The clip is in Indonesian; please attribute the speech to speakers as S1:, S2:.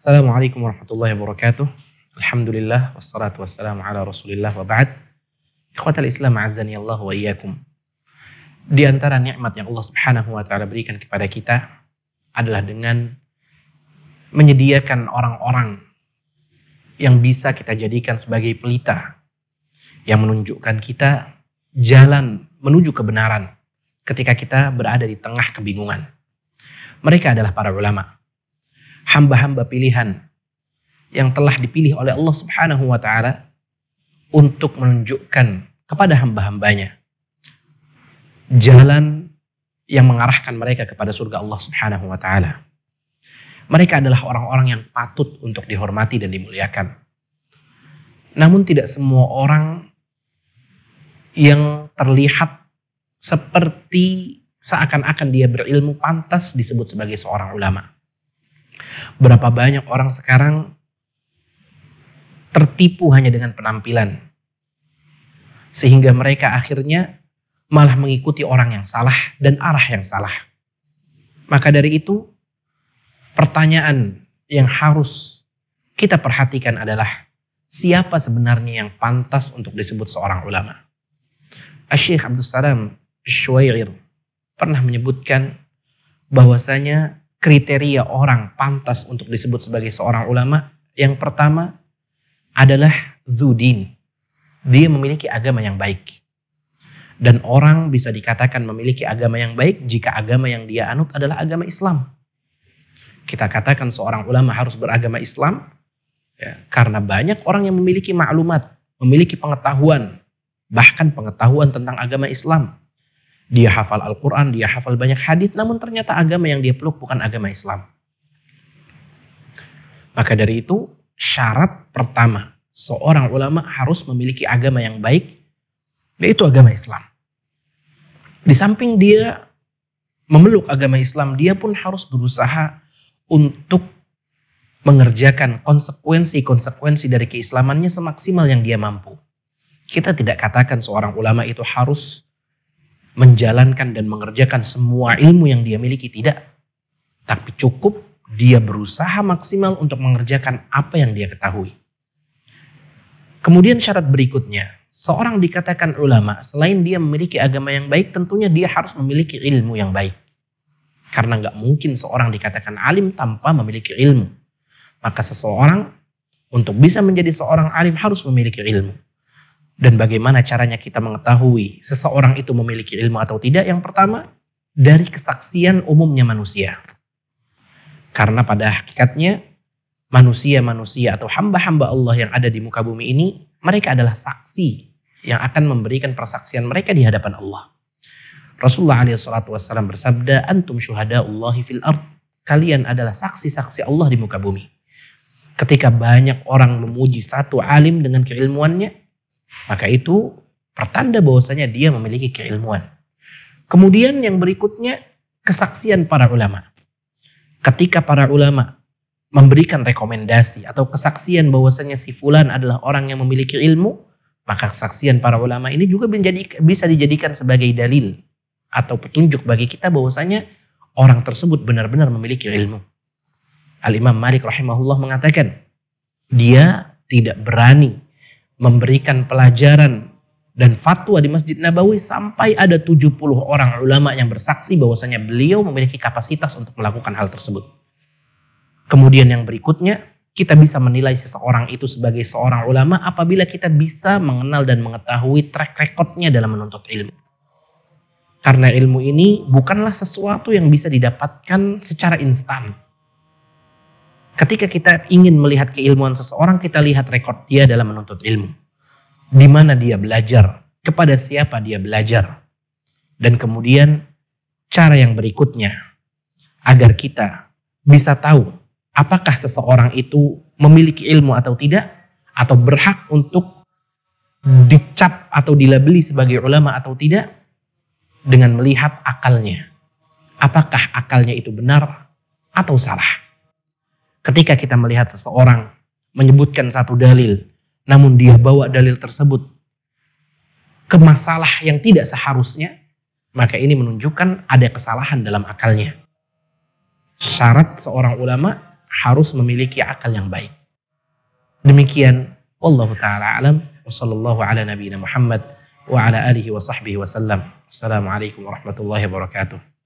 S1: Assalamualaikum warahmatullahi wabarakatuh. Alhamdulillah wassalatu wassalamu ala Rasulillah wa ba'd. Ikhwatal Islam a'azzani Allah wa iyyakum. Di antara nikmat yang Allah Subhanahu wa taala berikan kepada kita adalah dengan menyediakan orang-orang yang bisa kita jadikan sebagai pelita yang menunjukkan kita jalan menuju kebenaran ketika kita berada di tengah kebingungan. Mereka adalah para ulama, hamba-hamba pilihan yang telah dipilih oleh Allah Subhanahu wa taala untuk menunjukkan kepada hamba-hambanya jalan yang mengarahkan mereka kepada surga Allah Subhanahu wa taala. Mereka adalah orang-orang yang patut untuk dihormati dan dimuliakan. Namun tidak semua orang yang terlihat seperti seakan-akan dia berilmu pantas disebut sebagai seorang ulama. Berapa banyak orang sekarang tertipu hanya dengan penampilan, sehingga mereka akhirnya malah mengikuti orang yang salah dan arah yang salah. Maka dari itu, pertanyaan yang harus kita perhatikan adalah siapa sebenarnya yang pantas untuk disebut seorang ulama. Asy-Syaikh Abdul Salam Asy-Syuwairir pernah menyebutkan bahwasanya kriteria orang pantas untuk disebut sebagai seorang ulama, yang pertama adalah dzudin. Dia memiliki agama yang baik. Dan orang bisa dikatakan memiliki agama yang baik jika agama yang dia anut adalah agama Islam. Kita katakan seorang ulama harus beragama Islam ya, karena banyak orang yang memiliki maklumat, memiliki pengetahuan, bahkan pengetahuan tentang agama Islam. Dia hafal Al-Quran, dia hafal banyak hadits, namun ternyata agama yang dia peluk bukan agama Islam. Maka dari itu, syarat pertama, seorang ulama harus memiliki agama yang baik, yaitu agama Islam. Di samping dia memeluk agama Islam, dia pun harus berusaha untuk mengerjakan konsekuensi-konsekuensi dari keislamannya semaksimal yang dia mampu. Kita tidak katakan seorang ulama itu harus menjalankan dan mengerjakan semua ilmu yang dia miliki, tidak. Tapi cukup dia berusaha maksimal untuk mengerjakan apa yang dia ketahui. Kemudian syarat berikutnya, seorang dikatakan ulama, selain dia memiliki agama yang baik, tentunya dia harus memiliki ilmu yang baik. Karena nggak mungkin seorang dikatakan alim tanpa memiliki ilmu. Maka seseorang untuk bisa menjadi seorang alim harus memiliki ilmu. Dan bagaimana caranya kita mengetahui seseorang itu memiliki ilmu atau tidak? Yang pertama, dari kesaksian umumnya manusia. Karena pada hakikatnya, manusia-manusia atau hamba-hamba Allah yang ada di muka bumi ini, mereka adalah saksi yang akan memberikan persaksian mereka di hadapan Allah. Rasulullah SAW bersabda, Antum syuhada'ullahi fil ard. Kalian adalah saksi-saksi Allah di muka bumi. Ketika banyak orang memuji satu alim dengan keilmuannya, maka itu pertanda bahwasanya dia memiliki keilmuan. Kemudian yang berikutnya, kesaksian para ulama. Ketika para ulama memberikan rekomendasi atau kesaksian bahwasanya si fulan adalah orang yang memiliki ilmu, maka kesaksian para ulama ini juga bisa dijadikan sebagai dalil atau petunjuk bagi kita bahwasanya orang tersebut benar-benar memiliki ilmu. Al-Imam Malik rahimahullah mengatakan, dia tidak berani memberikan pelajaran dan fatwa di Masjid Nabawi sampai ada 70 orang ulama yang bersaksi bahwasanya beliau memiliki kapasitas untuk melakukan hal tersebut. Kemudian yang berikutnya, kita bisa menilai seseorang itu sebagai seorang ulama apabila kita bisa mengenal dan mengetahui track recordnya dalam menuntut ilmu. Karena ilmu ini bukanlah sesuatu yang bisa didapatkan secara instan. Ketika kita ingin melihat keilmuan seseorang, kita lihat rekod dia dalam menuntut ilmu. Di mana dia belajar, kepada siapa dia belajar. Dan kemudian cara yang berikutnya, agar kita bisa tahu apakah seseorang itu memiliki ilmu atau tidak, atau berhak untuk dicap atau dilabeli sebagai ulama atau tidak, dengan melihat akalnya. Apakah akalnya itu benar atau salah? Ketika kita melihat seseorang menyebutkan satu dalil, namun dia bawa dalil tersebut ke masalah yang tidak seharusnya, maka ini menunjukkan ada kesalahan dalam akalnya. Syarat seorang ulama harus memiliki akal yang baik. Demikian, wallahu taala alam, wa sallallahu ala nabiyina Muhammad wa ala alihi wa sahbihi wasallam. Assalamualaikum warahmatullahi wabarakatuh.